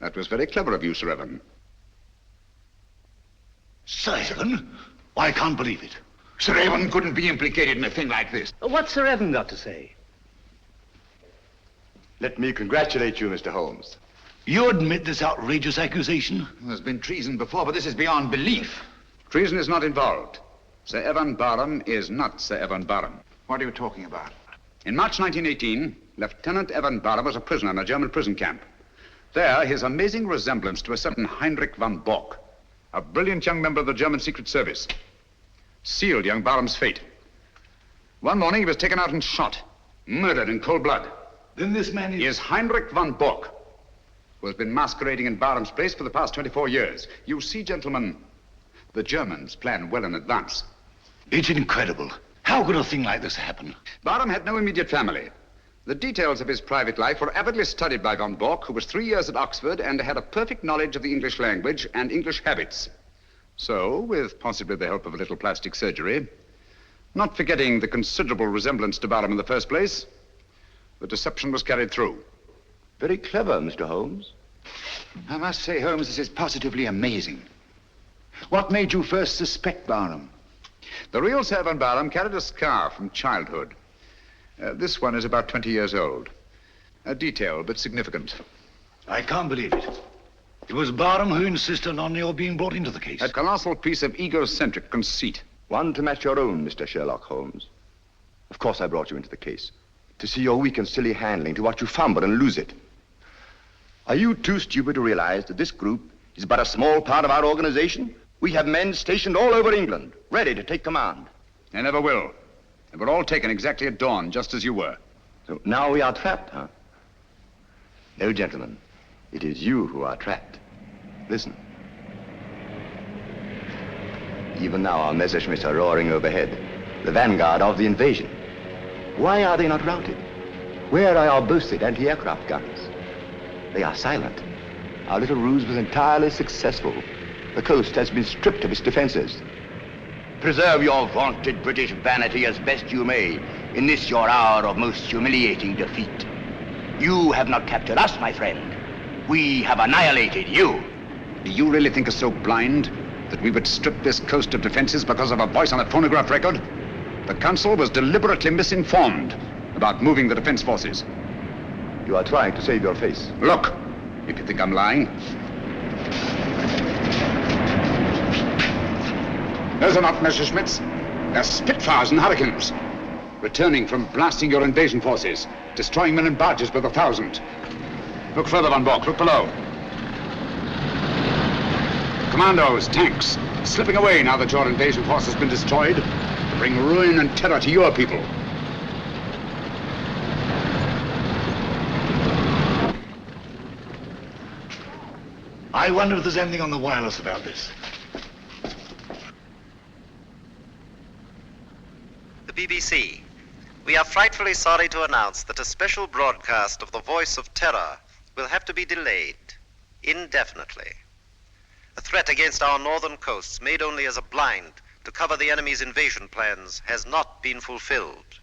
That was very clever of you, Sir Evan. Sir Evan? I can't believe it. Sir Evan couldn't be implicated in a thing like this. What's Sir Evan got to say? Let me congratulate you, Mr. Holmes. You admit this outrageous accusation? There's been treason before, but this is beyond belief. Treason is not involved. Sir Evan Barham is not Sir Evan Barham. What are you talking about? In March 1918, Lieutenant Evan Barham was a prisoner in a German prison camp. There, his amazing resemblance to a certain Heinrich von Bock, a brilliant young member of the German Secret Service, sealed young Barham's fate. One morning, he was taken out and shot, murdered in cold blood. Then this man is Heinrich von Bock, who has been masquerading in Barham's place for the past 24 years. You see, gentlemen, the Germans plan well in advance. It's incredible. How could a thing like this happen? Barham had no immediate family. The details of his private life were avidly studied by von Bock, who was 3 years at Oxford and had a perfect knowledge of the English language and English habits. So, with possibly the help of a little plastic surgery, Not forgetting the considerable resemblance to Barham in the first place, the deception was carried through. Very clever, Mr. Holmes. I must say, Holmes, this is positively amazing. What made you first suspect Barham? The real Sir Van Barham carried a scar from childhood. This one is about 20 years old. A detail, but significant. I can't believe it. It was Barham who insisted on your being brought into the case. A colossal piece of egocentric conceit. One to match your own, Mr. Sherlock Holmes. Of course I brought you into the case. To see your weak and silly handling, to watch you fumble and lose it. Are you too stupid to realize that this group is but a small part of our organization? We have men stationed all over England, ready to take command. They never will. They were all taken exactly at dawn, just as you were. So now we are trapped, huh? No, gentlemen. It is you who are trapped. Listen. Even now our Messerschmitts are roaring overhead, the vanguard of the invasion. Why are they not routed? Where are our boasted anti-aircraft guns? They are silent. Our little ruse was entirely successful. The coast has been stripped of its defenses. Preserve your vaunted British vanity as best you may in this your hour of most humiliating defeat. You have not captured us, my friend. We have annihilated you. Do you really think us so blind that we would strip this coast of defenses because of a voice on a phonograph record? The Council was deliberately misinformed about moving the defense forces. You are trying to save your face. Look, if you think I'm lying. Those are not Messerschmitts. They're Spitfires and Hurricanes. Returning from blasting your invasion forces, destroying men and barges by the thousand. Look further, Van Bork. Look below. Commandos, tanks, slipping away now that your invasion force has been destroyed to bring ruin and terror to your people. I wonder if there's anything on the wireless about this. The BBC. We are frightfully sorry to announce that a special broadcast of the Voice of Terror will have to be delayed indefinitely. A threat against our northern coasts, made only as a blind to cover the enemy's invasion plans, has not been fulfilled.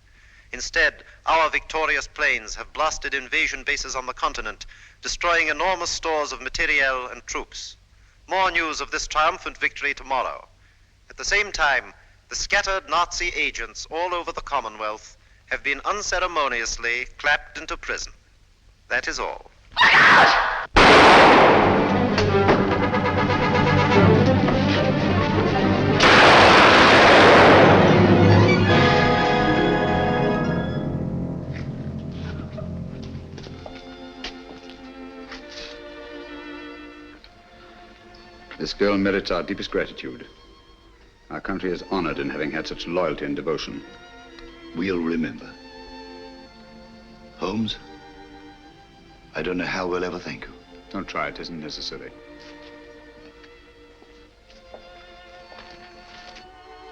Instead, our victorious planes have blasted invasion bases on the continent, destroying enormous stores of materiel and troops. More news of this triumphant victory tomorrow. At the same time, the scattered Nazi agents all over the Commonwealth have been unceremoniously clapped into prison. That is all. This girl merits our deepest gratitude. Our country is honored in having had such loyalty and devotion. We'll remember. Holmes, I don't know how we'll ever thank you. Don't try, it isn't necessary.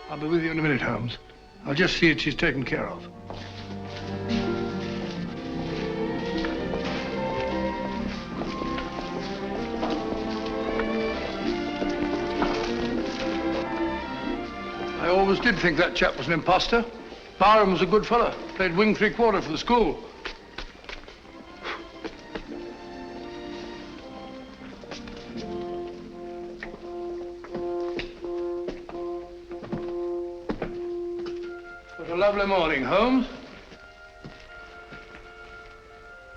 I'll be with you in a minute, Holmes. I'll just see that she's taken care of. I always did think that chap was an imposter. Barham was a good fellow. Played wing three-quarter for the school. What a lovely morning, Holmes.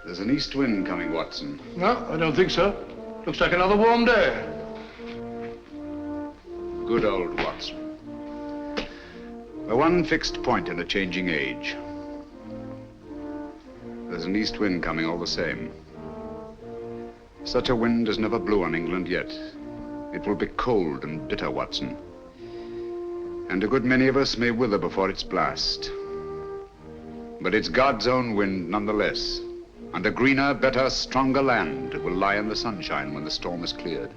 There's an east wind coming, Watson. No, I don't think so. Looks like another warm day. Good old Watson. The one fixed point in a changing age. There's an east wind coming all the same. Such a wind has never blew on England yet. It will be cold and bitter, Watson. And a good many of us may wither before its blast. But it's God's own wind nonetheless. And a greener, better, stronger land will lie in the sunshine when the storm is cleared.